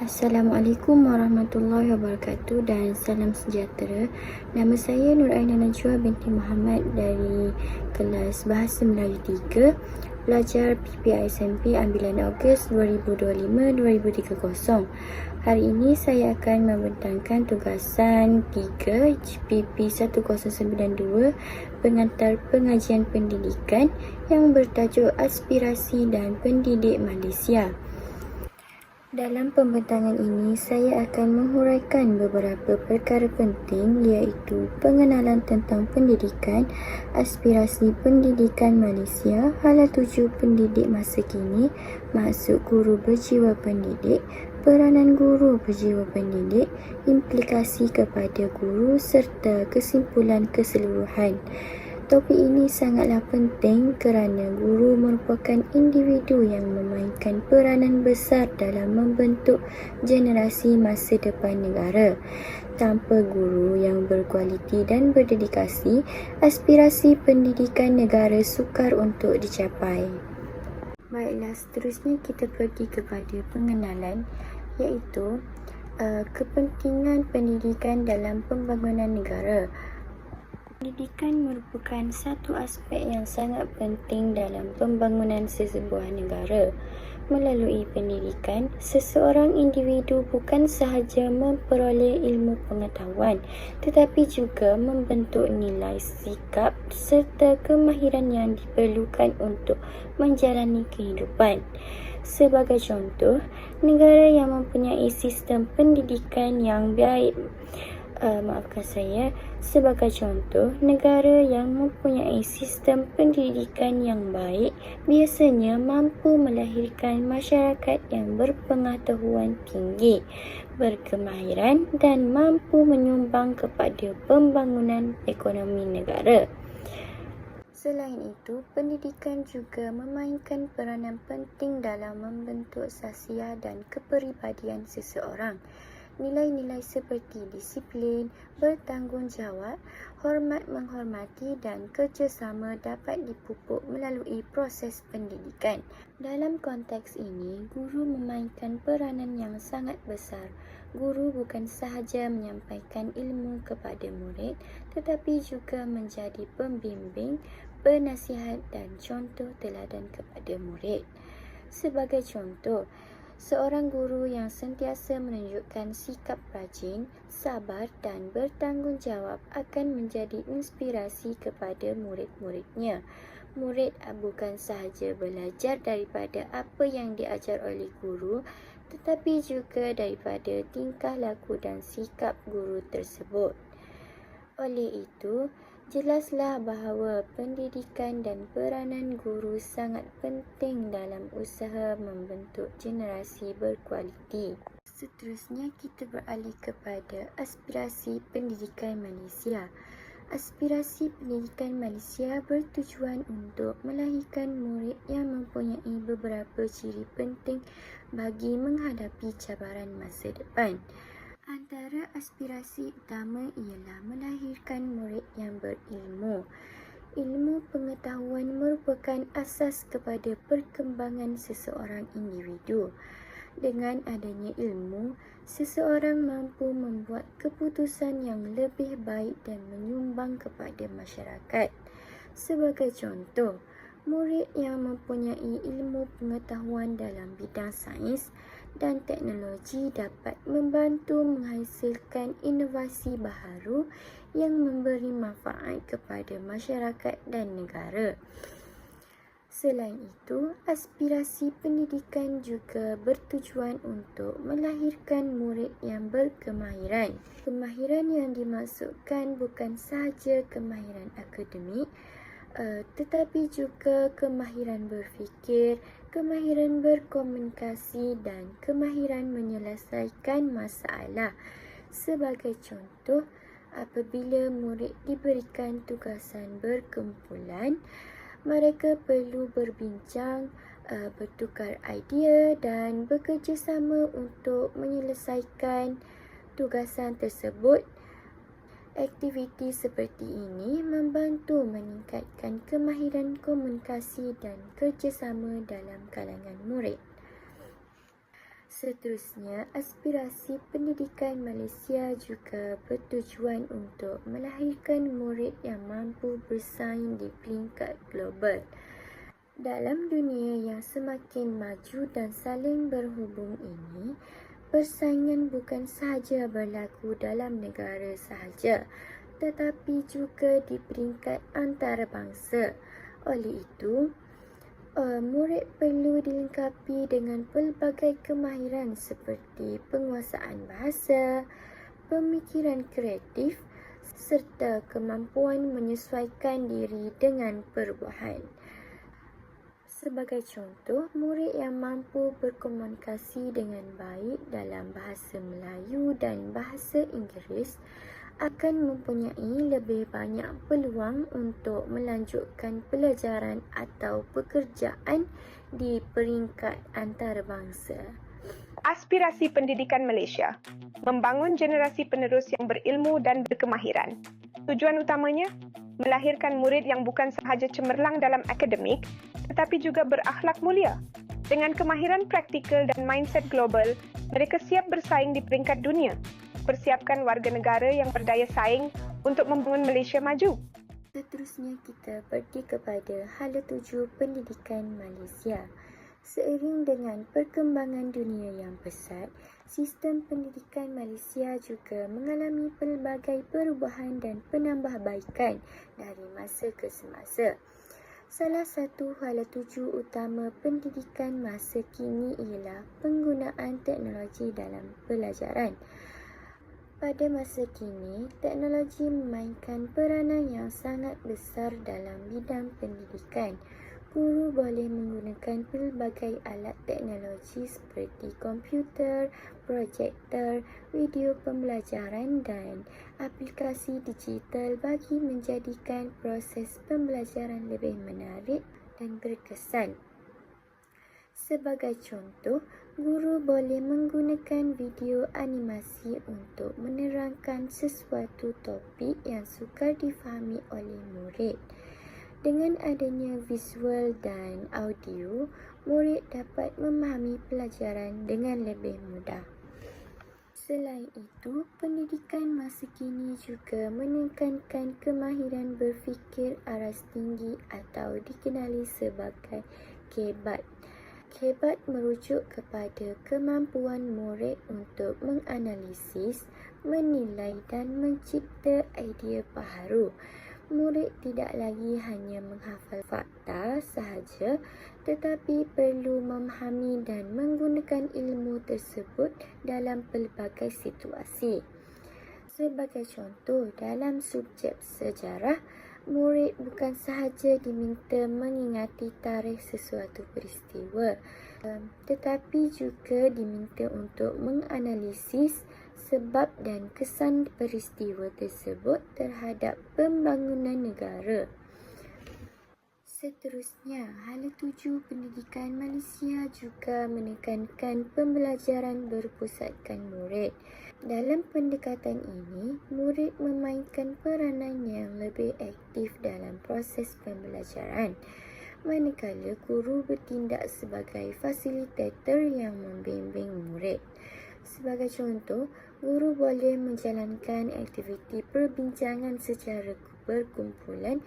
Assalamualaikum warahmatullahi wabarakatuh dan salam sejahtera. Nama saya Nur Aina Najwa binti Muhammad dari kelas Bahasa Melayu 3, pelajar PPI SMP ambilan Ogos 2025-2030. Hari ini saya akan membentangkan tugasan 3 GPP 1092 pengantar pengajian pendidikan yang bertajuk Aspirasi dan Pendidik Malaysia. Dalam pembentangan ini, saya akan menghuraikan beberapa perkara penting iaitu pengenalan tentang pendidikan, aspirasi pendidikan Malaysia, hala tuju pendidik masa kini, maksud guru berjiwa pendidik, peranan guru berjiwa pendidik, implikasi kepada guru serta kesimpulan keseluruhan. Topik ini sangatlah penting kerana guru merupakan individu yang memainkan peranan besar dalam membentuk generasi masa depan negara. Tanpa guru yang berkualiti dan berdedikasi, aspirasi pendidikan negara sukar untuk dicapai. Baiklah, seterusnya kita pergi kepada pengenalan iaitu kepentingan pendidikan dalam pembangunan negara. Pendidikan merupakan satu aspek yang sangat penting dalam pembangunan sesebuah negara. Melalui pendidikan, seseorang individu bukan sahaja memperoleh ilmu pengetahuan, tetapi juga membentuk nilai, sikap serta kemahiran yang diperlukan untuk menjalani kehidupan. Sebagai contoh, negara yang mempunyai sistem pendidikan yang baik Sebagai contoh, negara yang mempunyai sistem pendidikan yang baik biasanya mampu melahirkan masyarakat yang berpengetahuan tinggi, berkemahiran dan mampu menyumbang kepada pembangunan ekonomi negara. Selain itu, pendidikan juga memainkan peranan penting dalam membentuk sasiah dan kepribadian seseorang. Nilai-nilai seperti disiplin, bertanggungjawab, hormat menghormati dan kerjasama dapat dipupuk melalui proses pendidikan. Dalam konteks ini, guru memainkan peranan yang sangat besar. Guru bukan sahaja menyampaikan ilmu kepada murid, tetapi juga menjadi pembimbing, penasihat dan contoh teladan kepada murid. Sebagai contoh, seorang guru yang sentiasa menunjukkan sikap rajin, sabar dan bertanggungjawab akan menjadi inspirasi kepada murid-muridnya. Murid bukan sahaja belajar daripada apa yang diajar oleh guru, tetapi juga daripada tingkah laku dan sikap guru tersebut. Oleh itu, jelaslah bahawa pendidikan dan peranan guru sangat penting dalam usaha membentuk generasi berkualiti. Seterusnya, kita beralih kepada aspirasi pendidikan Malaysia. Aspirasi pendidikan Malaysia bertujuan untuk melahirkan murid yang mempunyai beberapa ciri penting bagi menghadapi cabaran masa depan. Antara aspirasi utama ialah melahirkan murid yang berilmu. Ilmu pengetahuan merupakan asas kepada perkembangan seseorang individu. Dengan adanya ilmu, seseorang mampu membuat keputusan yang lebih baik dan menyumbang kepada masyarakat. Sebagai contoh, murid yang mempunyai ilmu pengetahuan dalam bidang sains dan teknologi dapat membantu menghasilkan inovasi baharu yang memberi manfaat kepada masyarakat dan negara. Selain itu, aspirasi pendidikan juga bertujuan untuk melahirkan murid yang berkemahiran. Kemahiran yang dimaksudkan bukan sahaja kemahiran akademik, tetapi juga kemahiran berfikir, kemahiran berkomunikasi dan kemahiran menyelesaikan masalah. Sebagai contoh, apabila murid diberikan tugasan berkumpulan, mereka perlu berbincang, bertukar idea dan bekerjasama untuk menyelesaikan tugasan tersebut. Aktiviti seperti ini membantu meningkatkan kemahiran komunikasi dan kerjasama dalam kalangan murid. Seterusnya, aspirasi pendidikan Malaysia juga bertujuan untuk melahirkan murid yang mampu bersaing di peringkat global. Dalam dunia yang semakin maju dan saling berhubung ini, persaingan bukan sahaja berlaku dalam negara sahaja, tetapi juga di peringkat antarabangsa. Oleh itu, murid perlu dilengkapi dengan pelbagai kemahiran seperti penguasaan bahasa, pemikiran kreatif serta kemampuan menyesuaikan diri dengan perubahan. Sebagai contoh, murid yang mampu berkomunikasi dengan baik dalam bahasa Melayu dan bahasa Inggeris akan mempunyai lebih banyak peluang untuk melanjutkan pelajaran atau pekerjaan di peringkat antarabangsa. Aspirasi pendidikan Malaysia, membangun generasi penerus yang berilmu dan berkemahiran. Tujuan utamanya, melahirkan murid yang bukan sahaja cemerlang dalam akademik, tetapi juga berakhlak mulia. Dengan kemahiran praktikal dan mindset global, mereka siap bersaing di peringkat dunia. Persiapkan warga negara yang berdaya saing untuk membangun Malaysia maju. Seterusnya kita pergi kepada hala tuju pendidikan Malaysia. Seiring dengan perkembangan dunia yang pesat, sistem pendidikan Malaysia juga mengalami pelbagai perubahan dan penambahbaikan dari masa ke semasa. Salah satu hala tuju utama pendidikan masa kini ialah penggunaan teknologi dalam pelajaran. Pada masa kini, teknologi memainkan peranan yang sangat besar dalam bidang pendidikan. Guru boleh menggunakan pelbagai alat teknologi seperti komputer, projektor, video pembelajaran dan aplikasi digital bagi menjadikan proses pembelajaran lebih menarik dan berkesan. Sebagai contoh, guru boleh menggunakan video animasi untuk menerangkan sesuatu topik yang sukar difahami oleh murid. Dengan adanya visual dan audio, murid dapat memahami pelajaran dengan lebih mudah. Selain itu, pendidikan masa kini juga menekankan kemahiran berfikir aras tinggi atau dikenali sebagai KEBAT. KEBAT merujuk kepada kemampuan murid untuk menganalisis, menilai dan mencipta idea baharu. Murid tidak lagi hanya menghafal fakta sahaja, tetapi perlu memahami dan menggunakan ilmu tersebut dalam pelbagai situasi. Sebagai contoh, dalam subjek sejarah, murid bukan sahaja diminta mengingati tarikh sesuatu peristiwa, tetapi juga diminta untuk menganalisis sebab dan kesan peristiwa tersebut terhadap pembangunan negara. Seterusnya, hala tuju pendidikan Malaysia juga menekankan pembelajaran berpusatkan murid. Dalam pendekatan ini, murid memainkan peranan yang lebih aktif dalam proses pembelajaran, manakala guru bertindak sebagai fasilitator yang membimbing murid. Sebagai contoh, guru boleh menjalankan aktiviti perbincangan secara berkumpulan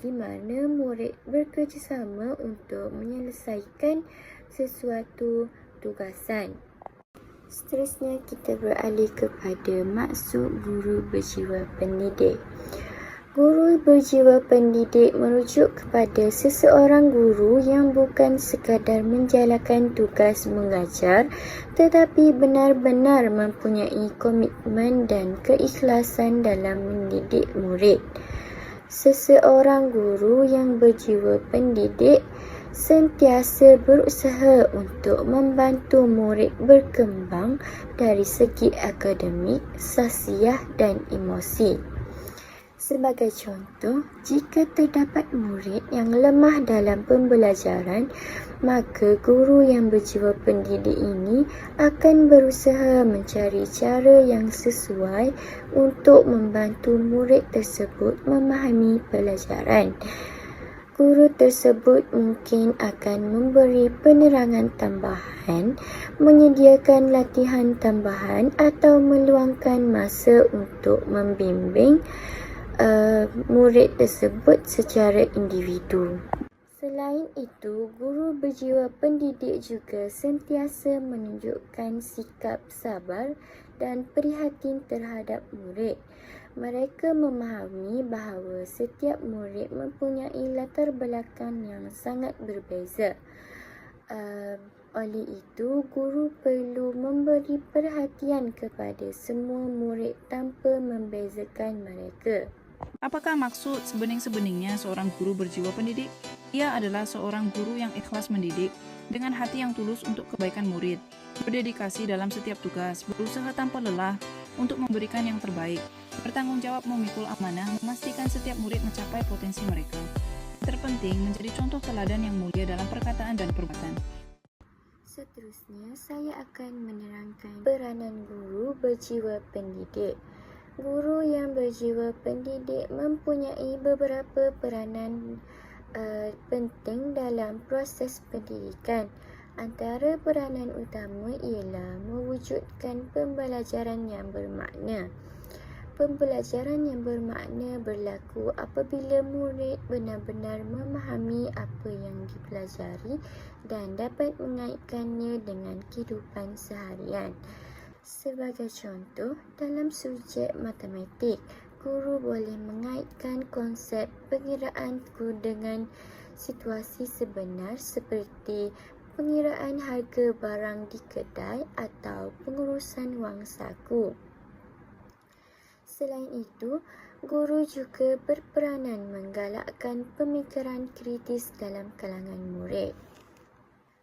di mana murid bekerjasama untuk menyelesaikan sesuatu tugasan. Seterusnya kita beralih kepada maksud guru berjiwa pendidik. Guru berjiwa pendidik merujuk kepada seseorang guru yang bukan sekadar menjalankan tugas mengajar, tetapi benar-benar mempunyai komitmen dan keikhlasan dalam mendidik murid. Seseorang guru yang berjiwa pendidik sentiasa berusaha untuk membantu murid berkembang dari segi akademik, sasiah dan emosi. Sebagai contoh, jika terdapat murid yang lemah dalam pembelajaran, maka guru yang berjiwa pendidik ini akan berusaha mencari cara yang sesuai untuk membantu murid tersebut memahami pelajaran. Guru tersebut mungkin akan memberi penerangan tambahan, menyediakan latihan tambahan atau meluangkan masa untuk membimbing murid tersebut secara individu. Selain itu, guru berjiwa pendidik juga sentiasa menunjukkan sikap sabar dan prihatin terhadap murid. Mereka memahami bahawa setiap murid mempunyai latar belakang yang sangat berbeza. Oleh itu, guru perlu memberi perhatian kepada semua murid tanpa membezakan mereka. Apakah maksud sebening-sebeningnya seorang guru berjiwa pendidik? Ia adalah seorang guru yang ikhlas mendidik dengan hati yang tulus untuk kebaikan murid, berdedikasi dalam setiap tugas, berusaha tanpa lelah untuk memberikan yang terbaik, bertanggung jawab memikul amanah, memastikan setiap murid mencapai potensi mereka. Terpenting menjadi contoh teladan yang mulia dalam perkataan dan perbuatan. Seterusnya, saya akan menerangkan peranan guru berjiwa pendidik. Guru yang berjiwa pendidik mempunyai beberapa peranan penting dalam proses pendidikan. Antara peranan utama ialah mewujudkan pembelajaran yang bermakna. Pembelajaran yang bermakna berlaku apabila murid benar-benar memahami apa yang dipelajari dan dapat mengaitkannya dengan kehidupan seharian. Sebagai contoh, dalam subjek matematik, guru boleh mengaitkan konsep pengiraan dengan situasi sebenar seperti pengiraan harga barang di kedai atau pengurusan wang saku. Selain itu, guru juga berperanan menggalakkan pemikiran kritis dalam kalangan murid.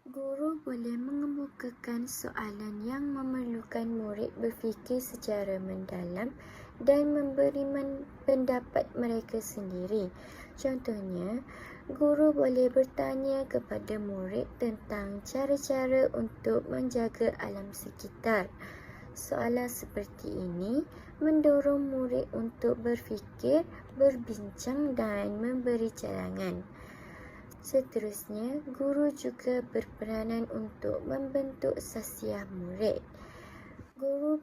Guru boleh mengemukakan soalan yang memerlukan murid berfikir secara mendalam dan memberi pendapat mereka sendiri. Contohnya, guru boleh bertanya kepada murid tentang cara-cara untuk menjaga alam sekitar. Soalan seperti ini mendorong murid untuk berfikir, berbincang dan memberi cadangan. Seterusnya, guru juga berperanan untuk membentuk sasiah murid. Guru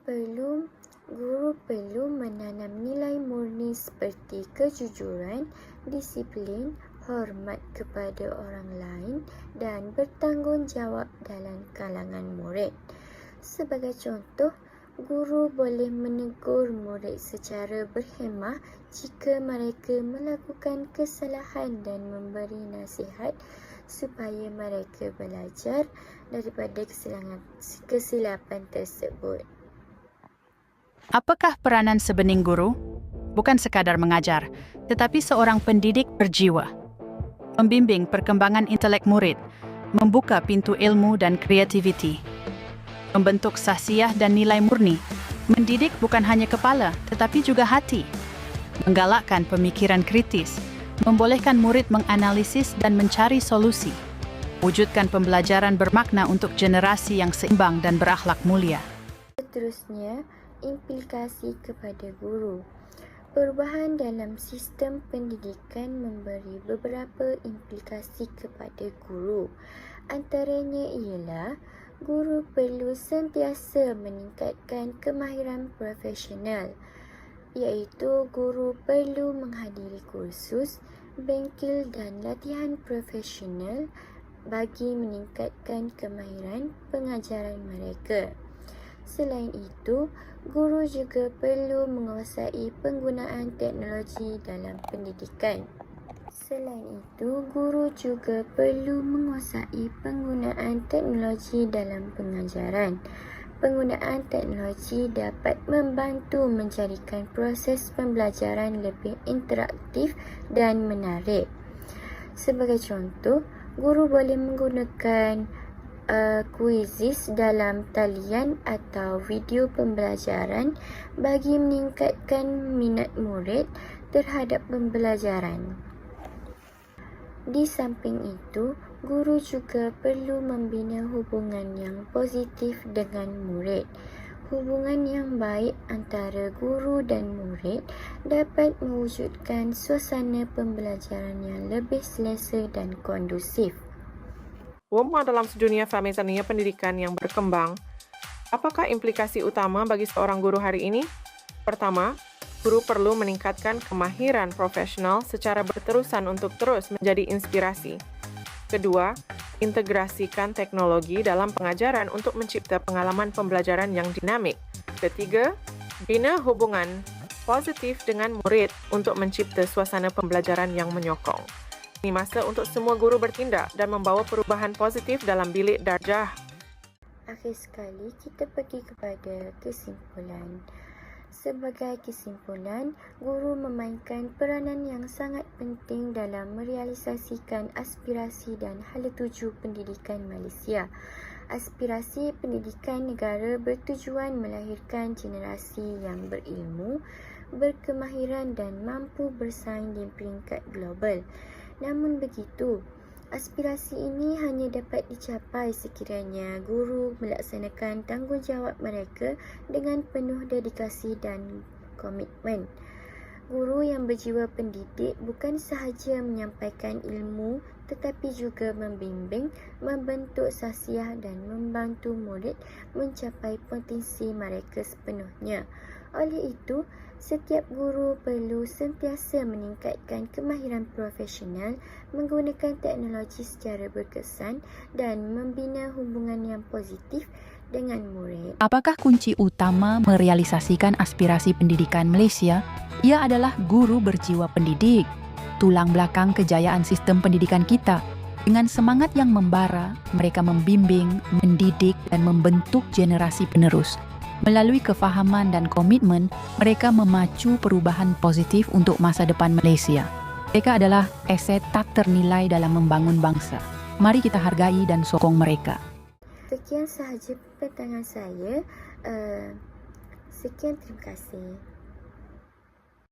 perlu menanam nilai murni seperti kejujuran, disiplin, hormat kepada orang lain dan bertanggungjawab dalam kalangan murid. Sebagai contoh, guru boleh menegur murid secara berhemah jika mereka melakukan kesalahan dan memberi nasihat supaya mereka belajar daripada kesilapan tersebut. Apakah peranan sebening guru? Bukan sekadar mengajar, tetapi seorang pendidik berjiwa. Membimbing perkembangan intelek murid, membuka pintu ilmu dan kreativiti, membentuk sasiah dan nilai murni, mendidik bukan hanya kepala, tetapi juga hati, menggalakkan pemikiran kritis, membolehkan murid menganalisis dan mencari solusi, wujudkan pembelajaran bermakna untuk generasi yang seimbang dan berakhlak mulia. Seterusnya, implikasi kepada guru. Perubahan dalam sistem pendidikan memberi beberapa implikasi kepada guru. Antaranya ialah guru perlu sentiasa meningkatkan kemahiran profesional, iaitu guru perlu menghadiri kursus, bengkel dan latihan profesional bagi meningkatkan kemahiran pengajaran mereka. Selain itu, guru juga perlu menguasai penggunaan teknologi dalam pendidikan. Selain itu, guru juga perlu menguasai penggunaan teknologi dalam pengajaran. Penggunaan teknologi dapat membantu menjadikan proses pembelajaran lebih interaktif dan menarik. Sebagai contoh, guru boleh menggunakan kuisis dalam talian atau video pembelajaran bagi meningkatkan minat murid terhadap pembelajaran. Di samping itu, guru juga perlu membina hubungan yang positif dengan murid. Hubungan yang baik antara guru dan murid dapat mewujudkan suasana pembelajaran yang lebih selesa dan kondusif. Wama dalam sedunia famezania pendidikan yang berkembang, apakah implikasi utama bagi seorang guru hari ini? Pertama, guru perlu meningkatkan kemahiran profesional secara berterusan untuk terus menjadi inspirasi. Kedua, integrasikan teknologi dalam pengajaran untuk mencipta pengalaman pembelajaran yang dinamik. Ketiga, bina hubungan positif dengan murid untuk mencipta suasana pembelajaran yang menyokong. Ini masa untuk semua guru bertindak dan membawa perubahan positif dalam bilik darjah. Akhir sekali, kita pergi kepada kesimpulan. Sebagai kesimpulan, guru memainkan peranan yang sangat penting dalam merealisasikan aspirasi dan hala tuju pendidikan Malaysia. Aspirasi pendidikan negara bertujuan melahirkan generasi yang berilmu, berkemahiran dan mampu bersaing di peringkat global. Namun begitu, aspirasi ini hanya dapat dicapai sekiranya guru melaksanakan tanggungjawab mereka dengan penuh dedikasi dan komitmen. Guru yang berjiwa pendidik bukan sahaja menyampaikan ilmu tetapi juga membimbing, membentuk sasiah dan membantu murid mencapai potensi mereka sepenuhnya. Oleh itu, setiap guru perlu sentiasa meningkatkan kemahiran profesional, menggunakan teknologi secara berkesan dan membina hubungan yang positif dengan murid. Apakah kunci utama merealisasikan aspirasi pendidikan Malaysia? Ia adalah guru berjiwa pendidik, tulang belakang kejayaan sistem pendidikan kita. Dengan semangat yang membara, mereka membimbing, mendidik dan membentuk generasi penerus. Melalui kefahaman dan komitmen, mereka memacu perubahan positif untuk masa depan Malaysia. Mereka adalah aset tak ternilai dalam membangun bangsa. Mari kita hargai dan sokong mereka. Sekian sahaja perbincangan saya. Sekian, terima kasih.